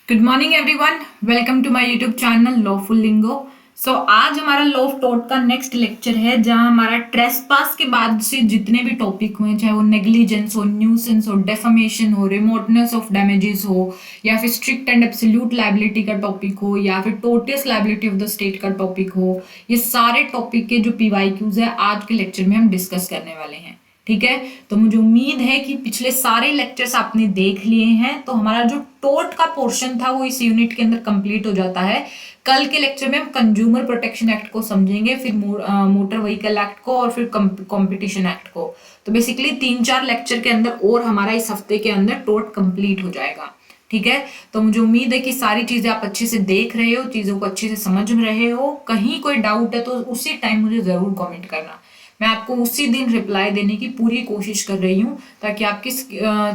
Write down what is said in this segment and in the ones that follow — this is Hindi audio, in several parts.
Good morning everyone, welcome to my YouTube channel lawful lingo. आज हमारा लॉ ऑफ टॉट का नेक्स्ट लेक्चर है, जहां हमारा ट्रेसपास के बाद से जितने भी टॉपिक हुए, चाहे वो नेग्लिजेंस हो, न्यूसेंस हो, डेफामेशन हो, रिमोटनेस ऑफ डैमेजेस हो, या फिर स्ट्रिक्ट एंड एब्सोल्यूट लायबिलिटी का टॉपिक हो, या फिर टोटस लायबिलिटी ऑफ द स्टेट का टॉपिक हो, ये सारे टॉपिक के जो पीवाईक्यूज है आज के लेक्चर में हम डिस्कस करने वाले हैं। ठीक है, तो मुझे उम्मीद है कि पिछले सारे लेक्चर्स आपने देख लिए हैं, तो हमारा जो टोट का पोर्शन था वो इस यूनिट के अंदर कंप्लीट हो जाता है। कल के लेक्चर में हम कंज्यूमर प्रोटेक्शन एक्ट को समझेंगे, फिर मोटर व्हीकल एक्ट को, और फिर कंपटीशन एक्ट को। तो बेसिकली 3-4 लेक्चर के अंदर और हमारा इस हफ्ते के अंदर टोट कंप्लीट हो जाएगा। ठीक है, तो मुझे उम्मीद है कि सारी चीजें आप अच्छे से देख रहे हो, चीजों को अच्छे से समझ रहे हो। कहीं कोई डाउट है तो उसी टाइम मुझे जरूर कमेंट करना, मैं आपको उसी दिन रिप्लाई देने की पूरी कोशिश कर रही हूँ, ताकि आपकी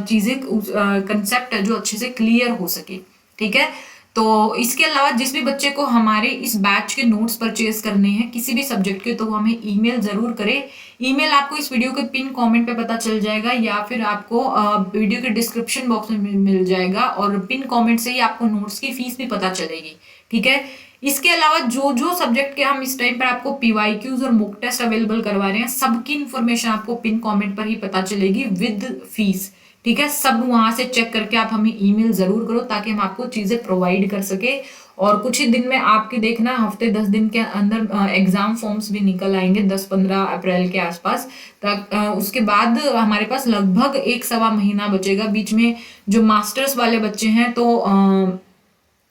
चीजें कंसेप्ट है जो अच्छे से क्लियर हो सके। ठीक है, तो इसके अलावा जिस भी बच्चे को हमारे इस बैच के नोट्स परचेज करने हैं किसी भी सब्जेक्ट के, तो वो हमें ईमेल जरूर करे। ईमेल आपको इस वीडियो के पिन कमेंट पे पता चल जाएगा, या फिर आपको वीडियो के डिस्क्रिप्शन बॉक्स में मिल जाएगा, और पिन कमेंट से ही आपको नोट्स की फीस भी पता चलेगी। ठीक है, इसके अलावा जो जो सब्जेक्ट के हम इस टाइम पर आपको पीवाईक्यूज और मॉक टेस्ट अवेलेबल करवा रहे हैं, सबकी इंफॉर्मेशन आपको पिन कमेंट पर ही पता चलेगी विद फीस। ठीक है, सब वहां से चेक करके आप हमें ईमेल जरूर करो, ताकि हम आपको चीजें प्रोवाइड कर सके। और कुछ ही दिन में आपके देखना, हफ्ते 10 दिन के अंदर एग्जाम फॉर्म्स भी निकल आएंगे, 10-15 अप्रैल के आसपास तक। उसके बाद हमारे पास लगभग 1-1.25 महीना बचेगा। बीच में जो मास्टर्स वाले बच्चे हैं, तो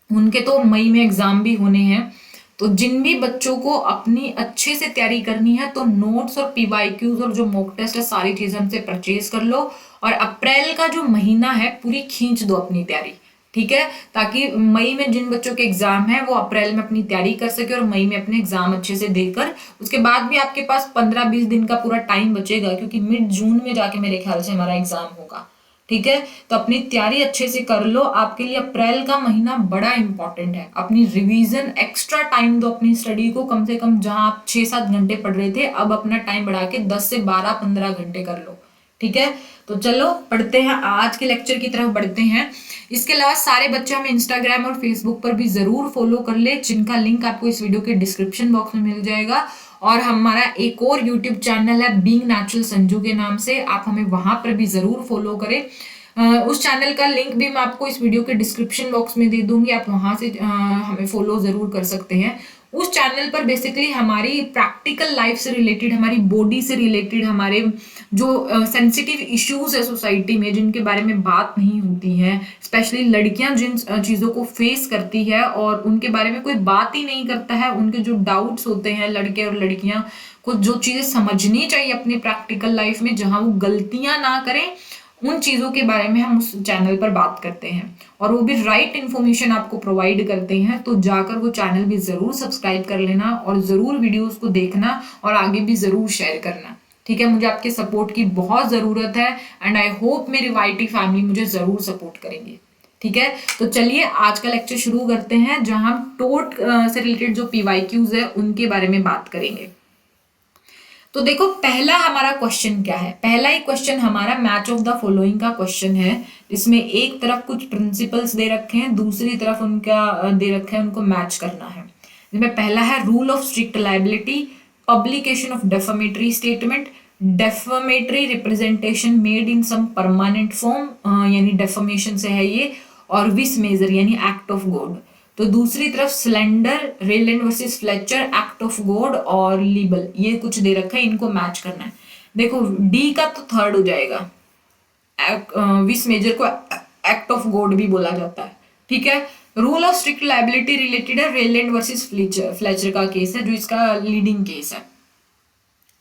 उनके तो मई में एग्जाम भी होने हैं। तो जिन भी बच्चों को अपनी अच्छे से तैयारी करनी है, तो नोट्स और पीवाईक्यूज और जो मॉक टेस्ट है, सारी चीजें हमसे परचेज कर लो। और अप्रैल का जो महीना है पूरी खींच दो अपनी तैयारी। ठीक है, ताकि मई में जिन बच्चों के एग्जाम है वो अप्रैल में अपनी तैयारी कर सके, और मई में अपने एग्जाम अच्छे से देकर उसके बाद भी आपके पास 15-20 दिन का पूरा टाइम बचेगा, क्योंकि मिड जून में जाके मेरे ख्याल से हमारा एग्जाम होगा। ठीक है, तो अपनी तैयारी अच्छे से कर लो। आपके लिए अप्रैल का महीना बड़ा इंपॉर्टेंट है। अपनी रिवीजन एक्स्ट्रा टाइम दो अपनी स्टडी को, कम से कम जहां आप 6-7 घंटे पढ़ रहे थे, अब अपना टाइम बढ़ा के 10 से 12-15 घंटे कर लो। ठीक है, तो चलो पढ़ते हैं, आज के लेक्चर की तरफ बढ़ते हैं। इसके अलावा सारे बच्चे हमें इंस्टाग्राम और फेसबुक पर भी जरूर फॉलो कर ले, जिनका लिंक आपको इस वीडियो के डिस्क्रिप्शन बॉक्स में मिल जाएगा। और हमारा एक और यूट्यूब चैनल है बीइंग नेचुरल संजू के नाम से, आप हमें वहां पर भी जरूर फॉलो करें। उस चैनल का लिंक भी मैं आपको इस वीडियो के डिस्क्रिप्शन बॉक्स में दे दूंगी, आप वहां से हमें फॉलो जरूर कर सकते हैं। उस चैनल पर बेसिकली हमारी प्रैक्टिकल लाइफ से रिलेटेड, हमारी बॉडी से रिलेटेड, हमारे जो सेंसिटिव इश्यूज है सोसाइटी में, जिनके बारे में बात नहीं होती है, स्पेशली लड़कियां जिन चीज़ों को फेस करती है और उनके बारे में कोई बात ही नहीं करता है, उनके जो डाउट्स होते हैं, लड़के और लड़कियां को जो चीज़ें समझनी चाहिए अपनी प्रैक्टिकल लाइफ में, जहां वो गलतियां ना करें, उन चीज़ों के बारे में हम उस चैनल पर बात करते हैं, और वो भी राइट इन्फॉर्मेशन आपको प्रोवाइड करते हैं। तो जाकर वो चैनल भी ज़रूर सब्सक्राइब कर लेना, और ज़रूर वीडियोस को देखना, और आगे भी ज़रूर शेयर करना। ठीक है, मुझे आपके सपोर्ट की बहुत ज़रूरत है, एंड आई होप मेरी वाईटी फैमिली मुझे ज़रूर सपोर्ट करेंगे। ठीक है, तो चलिए आज का लेक्चर शुरू करते हैं, जहां हम टोट से रिलेटेड जो पीवाईक्यूज है उनके बारे में बात करेंगे। तो देखो, पहला हमारा क्वेश्चन क्या है। पहला ही क्वेश्चन हमारा मैच ऑफ द फॉलोइंग का क्वेश्चन है, जिसमें एक तरफ कुछ प्रिंसिपल्स दे रखे हैं, दूसरी तरफ उनका दे रखा है, उनको मैच करना है। जिसमें पहला है rule of strict liability, publication of defamatory statement, defamatory representation made in some permanent form, यानी डेफामेशन से है ये, और विस मेजर यानी एक्ट ऑफ गॉड। तो दूसरी तरफ slender, Rylands versus Fletcher, act of God, और लीबल, ये कुछ दे रखा है, इनको मैच करना है। देखो डी का तो थर्ड हो जाएगा, विस मेजर को एक्ट ऑफ गॉड भी बोला जाता है। ठीक है, rule of strict liability related है रेलैंड वर्सेस फ्लेचर का केस है, जो इसका लीडिंग केस है।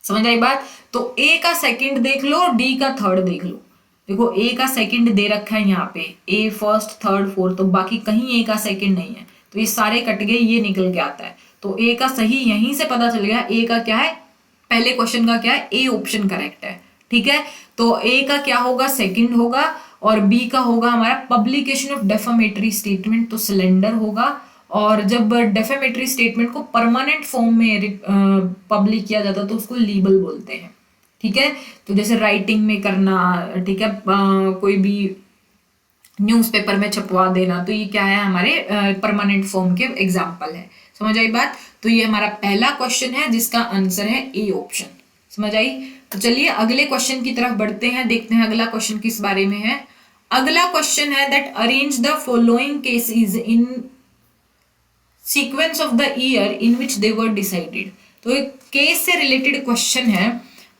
समझ आई बात। तो ए का सेकंड देख लो, डी का थर्ड देख लो। देखो ए का सेकंड दे रखा है यहाँ पे, ए फर्स्ट थर्ड फोर्थ, तो बाकी कहीं ए का सेकंड नहीं है, तो ये सारे कट गए, ये निकल के आता है। तो ए का सही यहीं से पता चल गया, ए का क्या है, पहले क्वेश्चन का क्या है, ए ऑप्शन करेक्ट है। ठीक है, तो ए का क्या होगा, सेकंड होगा, और बी का होगा हमारा पब्लिकेशन ऑफ डेफामेटरी स्टेटमेंट, तो सिलेंडर होगा। और जब डेफामेटरी स्टेटमेंट को परमानेंट फॉर्म में पब्लिक किया जाता है, तो उसको लीबल बोलते हैं। ठीक है, तो जैसे राइटिंग में करना, ठीक है, कोई भी न्यूज़पेपर में छपवा देना, तो ये क्या है, हमारे परमानेंट फॉर्म के एग्जाम्पल है। समझ आई बात? तो ये हमारा पहला क्वेश्चन है जिसका आंसर है ए ऑप्शन। समझ आई? तो चलिए अगले क्वेश्चन की तरफ बढ़ते हैं, देखते हैं अगला क्वेश्चन किस बारे में है। अगला क्वेश्चन है that arrange the following cases in sequence of the year in which they were decided. तो एक केस से रिलेटेड क्वेश्चन है।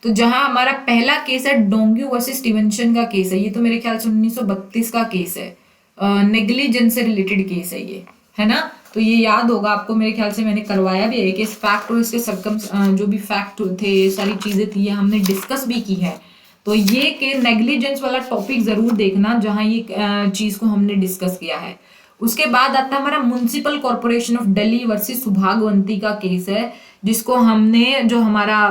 तो जहां हमारा पहला केस है डोंग्यू वर्सेस स्टीवेंसन का केस है, ये तो मेरे ख्याल से 1932 का केस है, नेग्लिजेंस से रिलेटेड केस है ये, है ना? तो ये याद होगा आपको, मेरे ख्याल से मैंने करवाया भी है कि इस फैक्ट और इसके सरकम जो भी फैक्ट थे, ये सारी चीजें थी, ये हमने डिस्कस भी की है। तो ये के नेग्लिजेंस वाला टॉपिक जरूर देखना जहां ये चीज को हमने डिस्कस किया है। उसके बाद आता है हमारा municipal corporation of Delhi versus Subhagwanti का केस है, जिसको हमने जो हमारा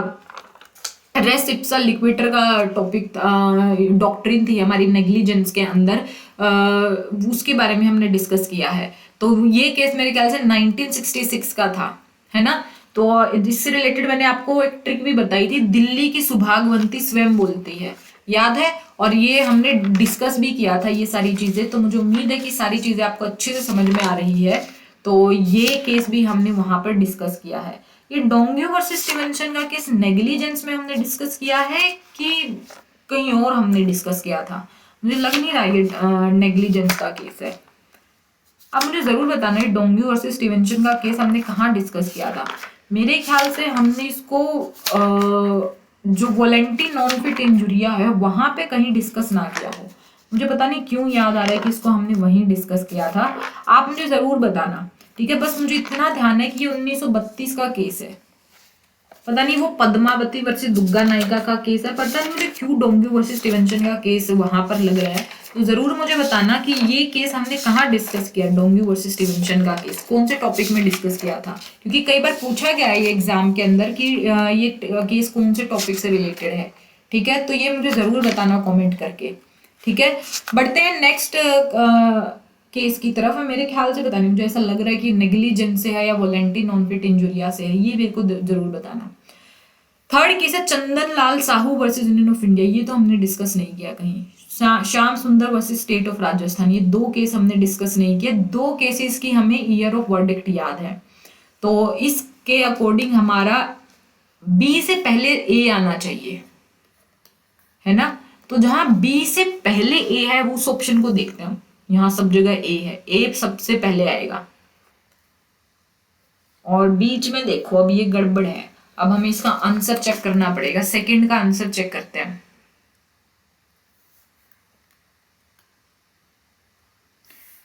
रेस इप्सा लिक्विटर का टॉपिक डॉक्ट्रिन थी हमारी नेग्लिजेंस के अंदर, उसके बारे में हमने डिस्कस किया है। तो ये केस मेरे ख्याल से 1966 का था, है ना? तो इससे रिलेटेड मैंने आपको एक ट्रिक भी बताई थी, दिल्ली की सुभागवंती स्वयं बोलती है, याद है? और ये हमने डिस्कस भी किया था ये सारी चीजें, तो मुझे उम्मीद है कि सारी चीजें आपको अच्छे से समझ में आ रही है। तो ये केस भी हमने वहां पर डिस्कस किया है। ये डोंग्यू वर्सेस स्टीवेंसन का केस नेग्लिजेंस में हमने डिस्कस किया है कि कहीं और हमने डिस्कस किया था? मुझे लग नहीं रहा ये नेग्लिजेंस का केस है। अब मुझे जरूर बताना है डोंग्यू वर्सेस स्टीवेंसन का केस हमने कहाँ डिस्कस किया था। मेरे ख्याल से हमने इसको जो वॉलेंटी नॉन फिट इंजुरिया है वहां पे कहीं डिस्कस ना किया हो। मुझे पता नहीं क्यों याद आ रहा है कि इसको हमने वहीं डिस्कस किया था। आप मुझे जरूर बताना, ठीक है? बस मुझे इतना ध्यान है कि ये 1932 का केस है। पता नहीं वो पद्मावती वर्सेस दुग्गा नायिका का केस है, पता नहीं मुझे क्यों डोंग्यू वर्सेस स्टीवेंसन का केस वहां पर लग रहा है। तो जरूर मुझे बताना कि ये केस हमने कहाँ डिस्कस किया, डोंग्यू वर्सेस स्टीवेंसन का केस कौन से टॉपिक में डिस्कस किया था, क्योंकि कई बार पूछा गया है ये एग्जाम के अंदर कि ये केस कौन से टॉपिक से रिलेटेड है। ठीक है, तो ये मुझे जरूर बताना कॉमेंट करके। ठीक है, बढ़ते हैं नेक्स्ट केस की तरफ। मेरे ख्याल से पता नहीं, मुझे ऐसा लग रहा है कि नेग्लिजेंस से है या वॉलेंटी नॉन फिट इंजुरिया से है, ये मेरे को जरूर बताना। थर्ड केस है Chandan Lal Sahu versus union of India, ये तो हमने डिस्कस नहीं किया कहीं। श्याम सुंदर वर्सेस स्टेट ऑफ राजस्थान, ये दो केस हमने डिस्कस नहीं किए। दो केसेस की हमें ईयर ऑफ वर्डिक्ट याद है, तो इसके अकॉर्डिंग हमारा बी से पहले ए आना चाहिए, है ना? तो जहां बी से पहले ए है उस ऑप्शन को देखते हैं हम। यहां सब जगह ए है, ए सबसे पहले आएगा। और बीच में देखो अब ये गड़बड़ है, अब हमें इसका आंसर चेक करना पड़ेगा। सेकंड का आंसर चेक करते हैं।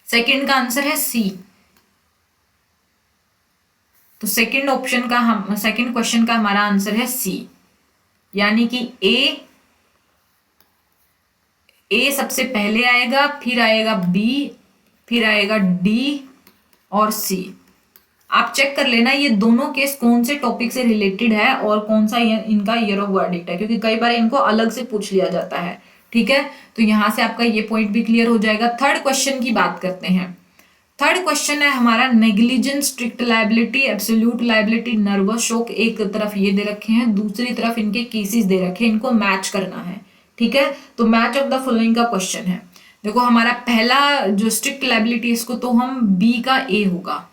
सेकंड का आंसर है सी। तो सेकंड ऑप्शन का हम सेकंड क्वेश्चन का हमारा आंसर है सी, यानी कि ए सबसे पहले आएगा, फिर आएगा बी, फिर आएगा डी और सी। आप चेक कर लेना ये दोनों केस कौन से टॉपिक से रिलेटेड है और कौन सा इनका ईयर ऑफ वर्डिक्ट है, क्योंकि कई बार इनको अलग से पूछ लिया जाता है। ठीक है, तो यहां से आपका ये पॉइंट भी क्लियर हो जाएगा। थर्ड क्वेश्चन की बात करते हैं। थर्ड क्वेश्चन है हमारा negligence, strict liability, absolute liability, nervous shock. एक तरफ ये दे रखे हैं, दूसरी तरफ इनके केसेस दे रखे हैं, इनको मैच करना है। ठीक है, तो मैच ऑफ द फॉलोइंग का क्वेश्चन है। देखो हमारा पहला जो स्ट्रिक्ट लायबिलिटी, इसको तो हम बी का ए होगा।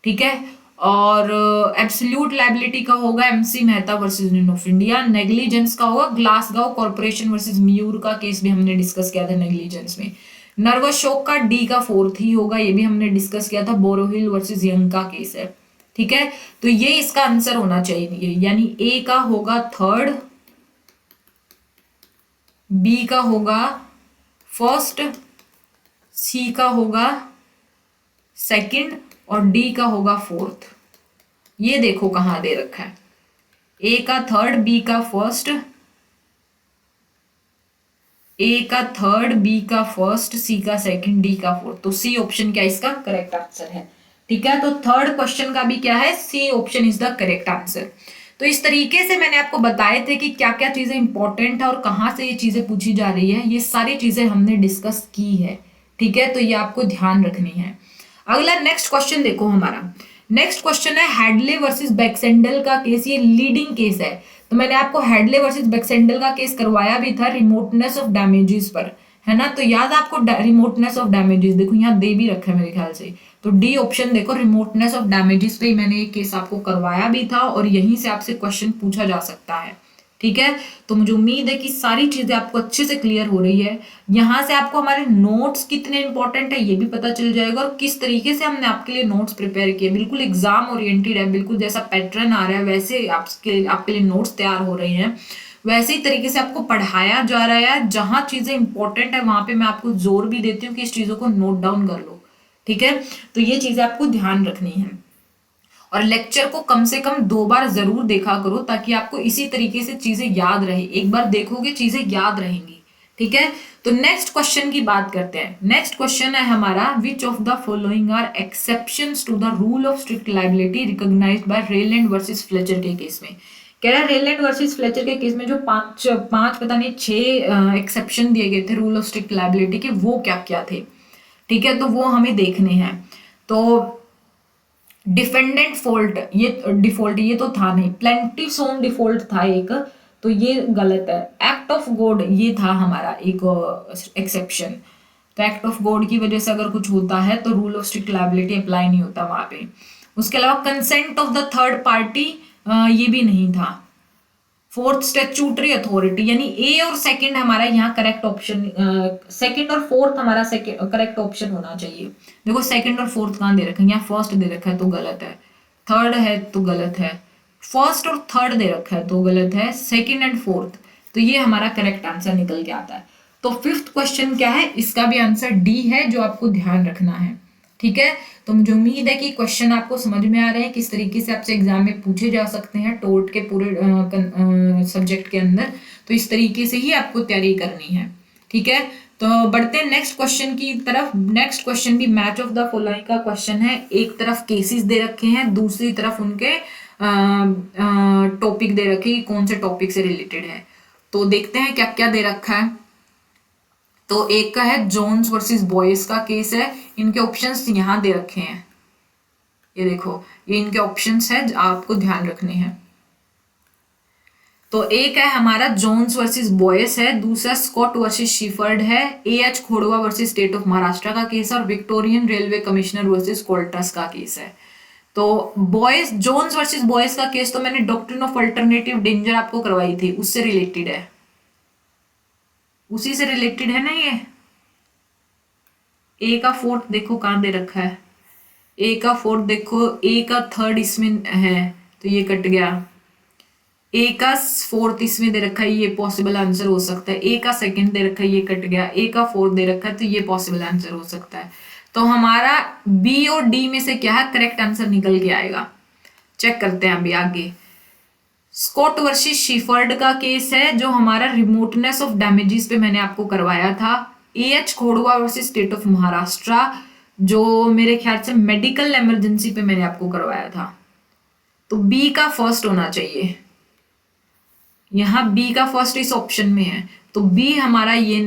ठीक है, और एब्सोल्यूट लायबिलिटी का होगा MC Mehta versus union of India. Negligence का होगा ग्लासगो कॉर्पोरेशन वर्सेस म्यूर का केस भी हमने डिस्कस किया था नेग्लिजेंस में। नर्वस शॉक का डी का फोर्थ ही होगा, ये भी हमने डिस्कस किया था, बोरोहिल वर्सेस यंग का केस है। ठीक है, तो ये इसका आंसर होना चाहिए, यानी ए का होगा थर्ड, बी का होगा फर्स्ट, सी का होगा सेकंड और डी का होगा फोर्थ। ये देखो कहां दे रखा है, ए का थर्ड, बी का फर्स्ट, ए का थर्ड, बी का फर्स्ट, सी का सेकंड, डी का फोर्थ। तो सी ऑप्शन क्या इसका करेक्ट आंसर है। ठीक है, तो थर्ड क्वेश्चन का भी क्या है, C option is the correct answer. तो इस तरीके से मैंने आपको बताए थे कि क्या क्या चीजें इंपॉर्टेंट है और कहां से ये चीजें पूछी जा रही है, ये सारी चीजें हमने डिस्कस की है। ठीक है, तो ये आपको ध्यान रखनी है। अगला नेक्स्ट क्वेश्चन देखो, हमारा नेक्स्ट क्वेश्चन है हेडले वर्सेस बैक्सेंडल का केस। ये लीडिंग केस है, तो मैंने आपको हेडले वर्सेस बैक्सेंडल का केस करवाया भी था रिमोटनेस ऑफ डैमेजेस पर, है ना। तो याद आपको रिमोटनेस ऑफ डैमेजेस, देखो यहाँ दे भी रखा है मेरे ख्याल से, तो डी ऑप्शन देखो, रिमोटनेस ऑफ डैमेजेस पे मैंने एक केस आपको करवाया भी था और यहीं से आपसे क्वेश्चन पूछा जा सकता है। ठीक है, तो मुझे उम्मीद है कि सारी चीजें आपको अच्छे से क्लियर हो रही है। यहाँ से आपको हमारे नोट्स कितने इंपॉर्टेंट है ये भी पता चल जाएगा, और किस तरीके से हमने आपके लिए नोट्स प्रिपेयर किए, बिल्कुल एग्जाम ओरिएंटेड है, बिल्कुल जैसा पैटर्न आ रहा है वैसे आपके लिए नोट्स तैयार हो रहे हैं, वैसे ही तरीके से आपको पढ़ाया जा रहा है। जहां चीजें इंपॉर्टेंट है वहां पे मैं आपको जोर भी देती हूँ कि इस चीजों को नोट डाउन कर लो। ठीक है, तो ये चीजें आपको ध्यान रखनी है, और लेक्चर को कम से कम 2 बार जरूर देखा करो ताकि आपको इसी तरीके से चीजें याद रहे। एक बार देखोगे चीजें याद रहेंगी। ठीक है, तो नेक्स्ट क्वेश्चन की बात करते हैं। नेक्स्ट क्वेश्चन है हमारा, which of the following are exceptions to the rule of strict liability recognized by Rylands versus Fletcher के केस में। कह रहा है रेलैंड वर्सेस फ्लेचर के केस में जो पांच पता नहीं 6 एक्सेप्शन दिए गए थे रूल ऑफ स्ट्रिक्ट लायबिलिटी के, वो क्या क्या थे। ठीक है, तो वो हमें देखने हैं। तो डिफेंडेंट फॉल्ट, ये डिफॉल्ट ये तो था नहीं, प्लेंटिव सोन डिफॉल्ट था एक, तो ये गलत है। एक्ट ऑफ गॉड ये था हमारा एक एक्सेप्शन, तो एक्ट ऑफ गॉड की वजह से अगर कुछ होता है तो rule of strict liability apply नहीं होता वहां पे। उसके अलावा consent of the third party ये भी नहीं था। फोर्थ स्टैट्यूटरी अथॉरिटी, यानी ए और सेकंड हमारा यहाँ करेक्ट ऑप्शन, सेकंड और फोर्थ हमारा करेक्ट ऑप्शन होना चाहिए। देखो सेकंड और फोर्थ कहाँ दे रखा है, यहाँ फर्स्ट दे रखा है तो गलत है, थर्ड है तो गलत है, फर्स्ट और थर्ड दे रखा है तो गलत है, सेकंड एंड फोर्थ, तो ये हमारा करेक्ट आंसर निकल के आता है। तो फिफ्थ क्वेश्चन क्या है, इसका भी आंसर डी है, जो आपको ध्यान रखना है। ठीक है, तो मुझे उम्मीद है कि क्वेश्चन आपको समझ में आ रहे हैं, किस तरीके से आपसे एग्जाम में पूछे जा सकते हैं टोट के पूरे सब्जेक्ट के अंदर। तो इस तरीके से ही आपको तैयारी करनी है। ठीक है, तो बढ़ते हैं नेक्स्ट क्वेश्चन की तरफ। नेक्स्ट क्वेश्चन भी मैच ऑफ द फॉलोइंग का क्वेश्चन है। एक तरफ केसेस दे रखे हैं, दूसरी तरफ उनके टॉपिक दे रखे, कौन से टॉपिक से रिलेटेड है। तो देखते हैं क्या क्या दे रखा है। तो एक का है जोन्स वर्सेस बॉयज का केस है। इनके ऑप्शंस यहाँ दे रखे हैं, ये देखो, ये इनके ऑप्शंस है, आपको ध्यान रखने हैं। तो एक है हमारा जोन्स वर्सेस बॉयस है, दूसरा स्कॉट वर्सेस शीफर्ड है, AH Khodwa versus state of Maharashtra का केस है, और Victorian railway commissioner versus Coultas का केस है। तो बॉयज जोन्स वर्सेस बॉयज का केस तो मैंने डॉक्ट्रिन ऑफ अल्टरनेटिव डेंजर आपको करवाई थी, उससे रिलेटेड है, उसी से रिलेटेड है ना ये। ए का फोर्थ देखो कहां दे रखा है, ए का फोर्थ देखो, ए का थर्ड इसमें है तो ये कट गया, ए का फोर्थ इसमें दे रखा है, ये पॉसिबल आंसर हो सकता है, ए का सेकंड दे रखा है, ये कट गया, ए का फोर्थ दे रखा है तो ये पॉसिबल आंसर हो सकता है। तो हमारा बी और डी में से क्या है करेक्ट आंसर निकल के आएगा। चेक करते हैं अभी आगे। स्कॉट वर्सेस शीफर्ड का केस है, जो हमारा रिमोटनेस ऑफ डैमेजेस पे मैंने आपको करवाया था। AH Khodwa versus state of Maharashtra, जो मेरे ख्याल से मेडिकल इमरजेंसी पे मैंने आपको करवाया था। तो बी का फर्स्ट होना चाहिए, यहाँ बी का फर्स्ट इस ऑप्शन में है, तो बी हमारा ये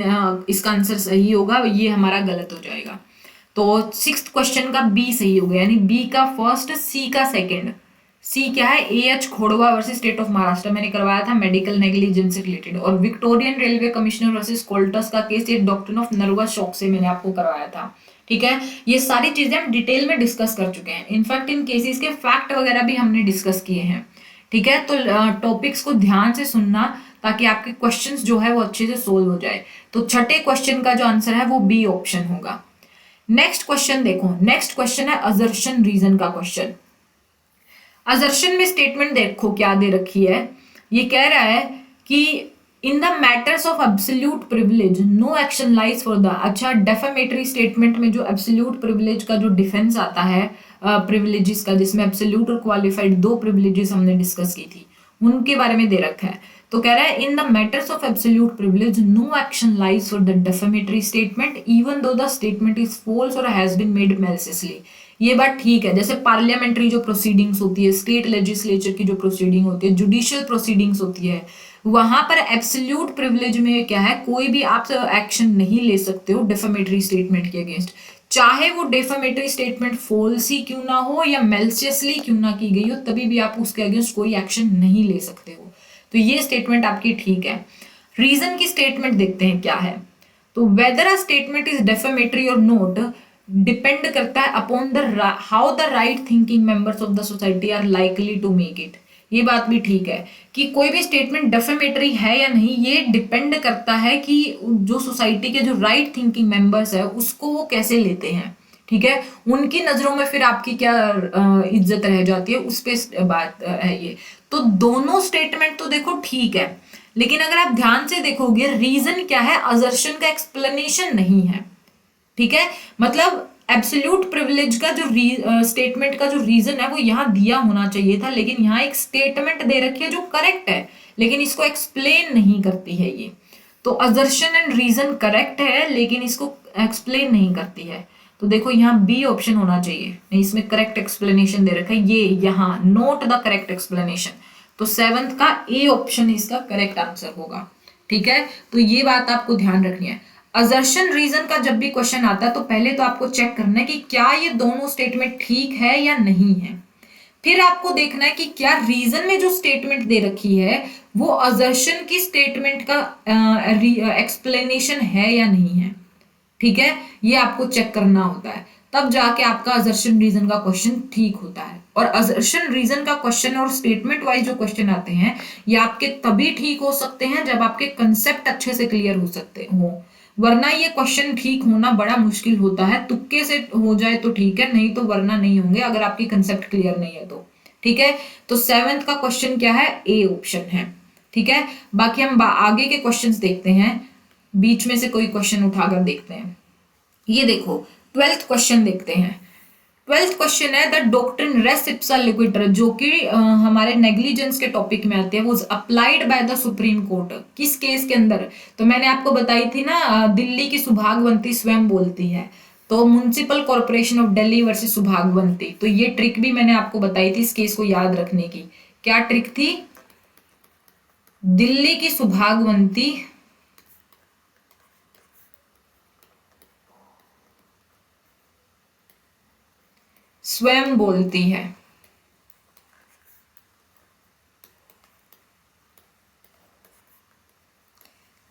इसका आंसर सही होगा, ये हमारा गलत हो जाएगा। तो सिक्स्थ क्वेश्चन का बी सही हो गया, यानी बी का फर्स्ट, सी का सेकंड। सी क्या है, AH Khodwa versus state of Maharashtra मैंने करवाया था मेडिकल नेग्लिजेंस से रिलेटेड, और Victorian railway commissioner versus Coultas का केस ये डॉक्ट्रिन ऑफ नर्वस शॉक से मैंने आपको करवाया था। ठीक है, ये सारी चीजें हम डिटेल में डिस्कस कर चुके हैं, इनफैक्ट इन केसेस के फैक्ट वगैरह भी हमने डिस्कस किए हैं। ठीक है, तो टॉपिक्स को ध्यान से सुनना ताकि आपके क्वेश्चंस जो है वो अच्छे से सोल्व हो जाए। तो छठे क्वेश्चन का जो आंसर है वो बी ऑप्शन होगा। नेक्स्ट क्वेश्चन देखो, नेक्स्ट क्वेश्चन है असर्शन रीजन का क्वेश्चन। असर्शन में स्टेटमेंट देखो क्या दे रखी है, ये कह रहा है कि in the matters of absolute privilege no action lies for the, अच्छा डेफेमेटरी स्टेटमेंट में जो एब्सोल्यूट प्रिविलेज का जो डिफेंस आता है प्रिविलेजेस का, जिसमें एब्सोल्यूट और क्वालिफाइड दो प्रिविलेजेस हमने डिस्कस की थी, उनके बारे में दे रखा है। तो कह रहा है in the matters of absolute privilege no action lies for the defamatory statement even though the statement is false और हैज बीन मेड मैलिशियसली। ये बात ठीक है, जैसे पार्लियामेंट्री जो प्रोसीडिंग्स होती है, स्टेट लेजिस्लेचर की जो प्रोसीडिंग होती है, जुडिशियल प्रोसीडिंग्स होती है, वहां पर एब्सोल्यूट प्रिविलेज में क्या है, कोई भी आप एक्शन नहीं ले सकते हो डेफेमेटरी स्टेटमेंट के अगेंस्ट, चाहे वो डेफेमेटरी स्टेटमेंट फॉल्स ही क्यों ना हो या मैलिशियसली क्यों ना की गई हो, तभी भी आप उसके अगेंस्ट कोई एक्शन नहीं ले सकते हो। तो ये स्टेटमेंट आपकी ठीक है। रीजन की स्टेटमेंट देखते हैं क्या है। तो whether a statement is defamatory और नोट डिपेंड करता है upon the how the right thinking members of the society are likely to make it. ये बात भी ठीक है कि कोई भी स्टेटमेंट डेफेमेटरी है या नहीं, ये डिपेंड करता है कि जो सोसाइटी के जो राइट थिंकिंग मेंबर्स है उसको वो कैसे लेते हैं। ठीक है, उनकी नजरों में फिर आपकी क्या इज्जत रह जाती है, उस पे बात है ये। तो दोनों स्टेटमेंट तो देखो ठीक है, लेकिन अगर आप ध्यान से देखोगे रीजन क्या है, असर्शन का एक्सप्लेनेशन नहीं है। ठीक है, मतलब एब्सोल्यूट प्रिविलेज का जो स्टेटमेंट का जो रीजन है वो यहाँ दिया होना चाहिए था, लेकिन यहाँ एक स्टेटमेंट दे रखी है जो करेक्ट है, लेकिन इसको एक्सप्लेन नहीं करती है ये। तो असर्शन एंड रीजन करेक्ट है, लेकिन इसको एक्सप्लेन नहीं करती है। तो देखो यहाँ बी ऑप्शन होना चाहिए, नहीं इसमें करेक्ट एक्सप्लेनेशन दे रखा है, ये यहाँ नोट द करेक्ट एक्सप्लेनेशन। तो सेवंथ का ए ऑप्शन इसका करेक्ट आंसर होगा। ठीक है, तो ये बात आपको ध्यान रखनी है। असर्शन रीजन का जब भी क्वेश्चन आता है तो पहले तो आपको चेक करना है कि क्या ये दोनों स्टेटमेंट ठीक है या नहीं है। फिर आपको देखना है कि क्या रीजन में जो स्टेटमेंट दे रखी है वो असर्शन की स्टेटमेंट का एक्सप्लेनेशन है या नहीं है। ठीक है, ये आपको चेक करना होता है, तब जाके आपका असर्शन रीजन का क्वेश्चन ठीक होता है। और असर्शन रीजन का क्वेश्चन और स्टेटमेंट वाइज जो क्वेश्चन आते हैं ये आपके तभी ठीक हो सकते हैं जब आपके कंसेप्ट अच्छे से क्लियर हो सकते हो, वरना ये क्वेश्चन ठीक होना बड़ा मुश्किल होता है। तुक्के से हो जाए तो ठीक है, नहीं तो वरना नहीं होंगे अगर आपकी कंसेप्ट क्लियर नहीं है तो। ठीक है, तो सेवेंथ का क्वेश्चन क्या है, ए ऑप्शन है। ठीक है, बाकी हम आगे के क्वेश्चंस देखते हैं, बीच में से कोई क्वेश्चन उठाकर देखते हैं। ये देखो 12th क्वेश्चन देखते हैं। 12th क्वेश्चन है द डॉक्ट्रिन रेस इप्सा लिक्विटर, जो कि हमारे नेग्लिजेंस के टॉपिक में आते हैं, वो applied by the supreme court. किस केस के अंदर, तो मैंने आपको बताई थी ना, दिल्ली की सुभागवंती स्वयं बोलती है, तो municipal corporation of Delhi versus Subhagwanti. तो ये ट्रिक भी मैंने आपको बताई थी इस केस को याद रखने की। क्या ट्रिक थी, दिल्ली की सुभागवंती स्वयं बोलती है।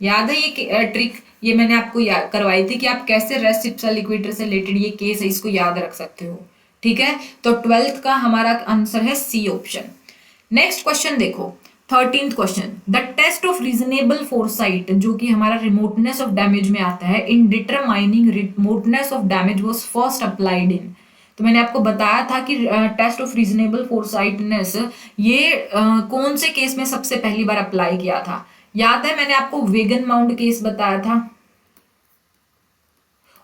याद है ये ट्रिक, ये मैंने आपको करवाई थी कि आप कैसे रेस इप्सा लिक्विटर से रिलेटेड ये केस है इसको याद रख सकते हो। ठीक है, तो 12th का हमारा आंसर है सी ऑप्शन। नेक्स्ट क्वेश्चन देखो 13th question, the test of reasonable foresight, जो कि हमारा रिमोटनेस ऑफ डैमेज में आता है, in determining remoteness of damage was first applied in. तो मैंने आपको बताया था कि टेस्ट ऑफ रीजनेबल फोरसाइटनेस ये कौन से केस में सबसे पहली बार अप्लाई किया था। याद है मैंने आपको वेगन माउंट केस बताया था,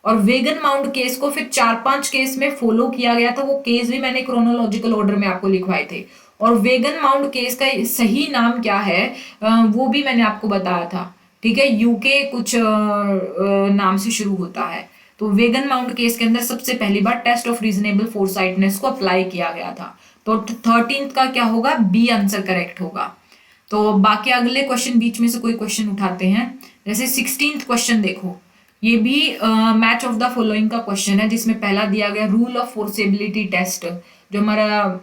और वेगन माउंट केस को फिर 4-5 केस में फॉलो किया गया था। वो केस भी मैंने क्रोनोलॉजिकल ऑर्डर में आपको लिखवाए थे, और वेगन माउंट केस का सही नाम क्या है वो भी मैंने आपको बताया था। ठीक है, यूके कुछ नाम से शुरू होता है। तो वेगन माउंट केस के अंदर सबसे पहली बार टेस्ट ऑफ रीजनेबल फोरसाइटनेस को अप्लाई किया गया था। तो 13th का क्या होगा, बी आंसर करेक्ट होगा। तो बाकी अगले क्वेश्चन बीच में से कोई क्वेश्चन उठाते हैं, जैसे 16th क्वेश्चन देखो, ये भी मैच ऑफ द फॉलोइंग का क्वेश्चन है, जिसमें पहला दिया गया रूल ऑफ फोर्सेबिलिटी टेस्ट, जो हमारा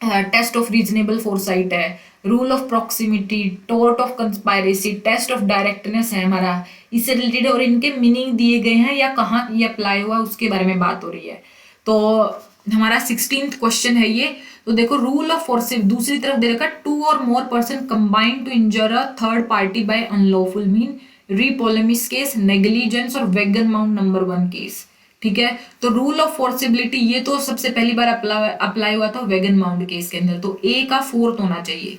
टेस्ट ऑफ रीजनेबल फोरसाइट है, rule of proximity, tort of conspiracy, test of directness है हमारा, इससे रिलेटेड, और इनके मीनिंग दिए गए हैं या कहाँ ये अप्लाई हुआ उसके बारे में बात हो रही है। तो हमारा 16th क्वेश्चन है ये। तो देखो रूल ऑफ फोर्स, दूसरी तरफ दे रखा two or more person combine to injure a third party by unlawful mean, re Polemis case, negligence और वेगन माउंट नंबर 1 केस। ठीक है, तो रूल ऑफ फोर्सिबिलिटी ये तो सबसे पहली बार अप्लाई हुआ था वेगन माउंट केस के अंदर, तो ए का फोर्थ होना चाहिए।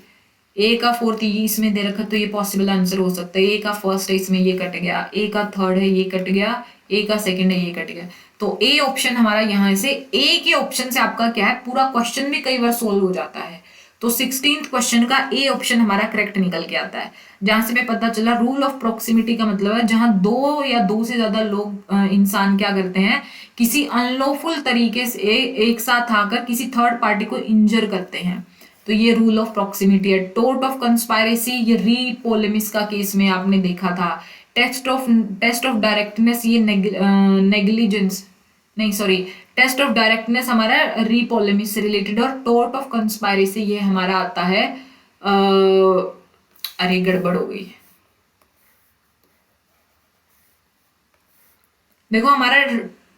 ए का फोर्थ ये इसमें दे रखा, तो ये पॉसिबल आंसर हो सकता है। ए का फर्स्ट है, इसमें ये कट गया, ए का थर्ड है ये कट गया, ए का सेकंड है ये कट गया। तो ए ऑप्शन हमारा यहाँ से, ए के ऑप्शन से आपका क्या है, पूरा क्वेश्चन भी कई बार सोल्व हो जाता है। तो 16th क्वेश्चन का ए ऑप्शन हमारा करेक्ट निकल के आता है, जहां से हमें पता चला रूल ऑफ प्रॉक्सिमिटी का मतलब है जहां दो या दो से ज्यादा लोग इंसान क्या करते हैं, किसी अनलॉफुल तरीके से एक साथ आकर किसी थर्ड पार्टी को इंजर करते हैं, तो ये रूल ऑफ प्रॉक्सिमिटी है। टोर्ट ऑफ कंस्पायरेसी ये रीपोलेमिस का केस में आपने देखा था। टेस्ट ऑफ डायरेक्टनेस ये नेग्लिजेंस नहीं सॉरी टेस्ट ऑफ डायरेक्टनेस हमारा रीपोलेमिस से रिलेटेड, और टोर्ट ऑफ कंस्पायरेसी ये हमारा आता है अरे गड़बड़ हो गई, देखो हमारा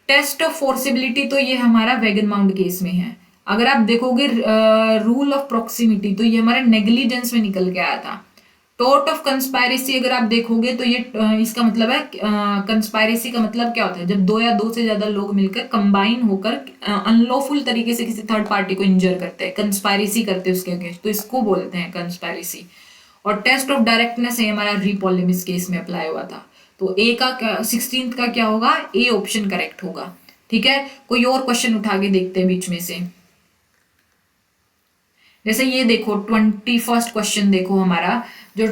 टेस्ट ऑफ फोर्सिबिलिटी तो ये हमारा वैगन माउंट केस में है। अगर आप देखोगे रूल ऑफ प्रोक्सिमिटी तो ये हमारे नेग्लिजेंस में निकल के आया था। टोट ऑफ कंस्पायरेसी अगर आप देखोगे तो ये इसका मतलब है, कंस्पायरेसी का मतलब क्या होता है, जब दो या दो से ज्यादा लोग मिलकर कंबाइन होकर अनलॉफुल तरीके से किसी थर्ड पार्टी को इंजर करते हैं, कंस्पायरेसी करते हैं उसके अगेंस्ट, तो इसको बोलते हैं कंस्पायरेसी। और टेस्ट ऑफ डायरेक्टनेस है हमारा रीपॉलिमिस केस में अप्लाई हुआ था। तो ए का 16th का क्या होगा, ए ऑप्शन करेक्ट होगा। ठीक है, कोई और क्वेश्चन उठा के देखते हैं बीच में से। जैसे ये देखो 21st क्वेश्चन देखो हमारा जो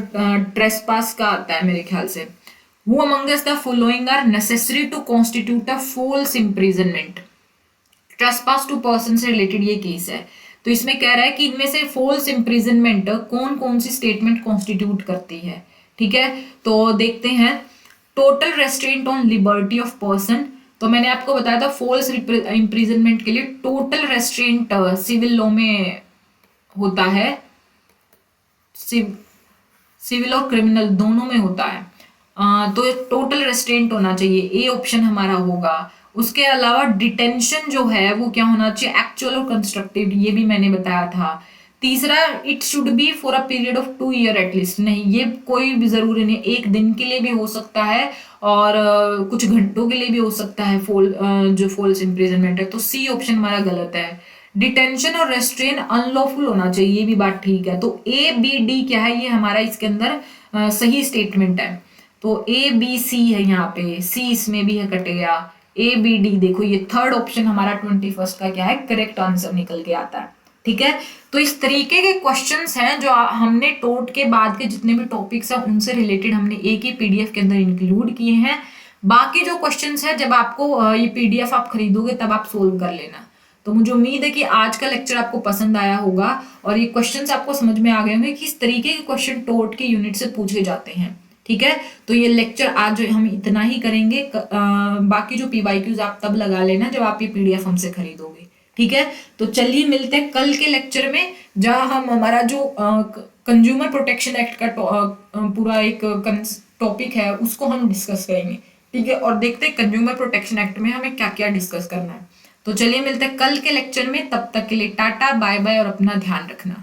ट्रेसपास का आता है मेरे ख्याल से, who amongst the following are necessary to constitute a false imprisonment. Trespass to person से रिलेटेड ये केस है। तो इसमें कह रहा है कि इनमें से फॉल्स इम्प्रिजनमेंट कौन कौन सी स्टेटमेंट कॉन्स्टिट्यूट करती है। ठीक है, तो देखते हैं। Total restaurant on liberty of person, तो मैंने आपको बताया था फॉल्स इम्प्रिजनमेंट के लिए टोटल रेस्ट्रेंट सिविल लॉ में होता है, सिविल और क्रिमिनल दोनों में होता है। तो टोटल रेस्ट्रेंट होना चाहिए, ए ऑप्शन हमारा होगा। उसके अलावा डिटेंशन जो है वो क्या होना चाहिए, एक्चुअल और कंस्ट्रक्टिव, ये भी मैंने बताया था। तीसरा, it should be for a period of 2 year at least, नहीं ये कोई भी जरूरी नहीं, एक दिन के लिए भी हो सकता है और कुछ घंटों के लिए भी हो सकता है जो फॉल्स इम्प्रिजनमेंट है। तो सी ऑप्शन हमारा गलत है। डिटेंशन और रेस्ट्रेन अनलॉफुल होना चाहिए, ये भी बात ठीक है। तो ए बी डी क्या है, ये हमारा इसके अंदर सही स्टेटमेंट है। तो ए बी सी है यहाँ पे, सी इसमें भी है, कट गया। ए बी डी देखो ये थर्ड ऑप्शन हमारा 21st का क्या है, करेक्ट आंसर निकल के आता है। ठीक है, तो इस तरीके के क्वेश्चंस हैं जो हमने टोट के बाद के जितने भी टॉपिक्स हैं उनसे रिलेटेड हमने एक ही पीडीएफ के अंदर इंक्लूड किए हैं। बाकी जो क्वेश्चंस हैं जब आपको ये पीडीएफ आप खरीदोगे तब आप सोल्व कर लेना। तो मुझे उम्मीद है कि आज का लेक्चर आपको पसंद आया होगा और ये क्वेश्चंस आपको समझ में आ गए होंगे कि किस तरीके के क्वेश्चन टोट के यूनिट से पूछे जाते हैं। ठीक है, तो ये लेक्चर आज हम इतना ही करेंगे। बाकी जो पीवाईक्यूज आप तब लगा लेना जब आप ये पीडीएफ हमसे खरीदोगे। ठीक है, तो चलिए मिलते हैं कल के लेक्चर में, जहां हम हमारा जो कंज्यूमर प्रोटेक्शन एक्ट का पूरा एक टॉपिक है उसको हम डिस्कस करेंगे। ठीक है, और देखते हैं कंज्यूमर प्रोटेक्शन एक्ट में हमें क्या क्या डिस्कस करना है। तो चलिए मिलते हैं कल के लेक्चर में, तब तक के लिए टाटा बाय बाय और अपना ध्यान रखना।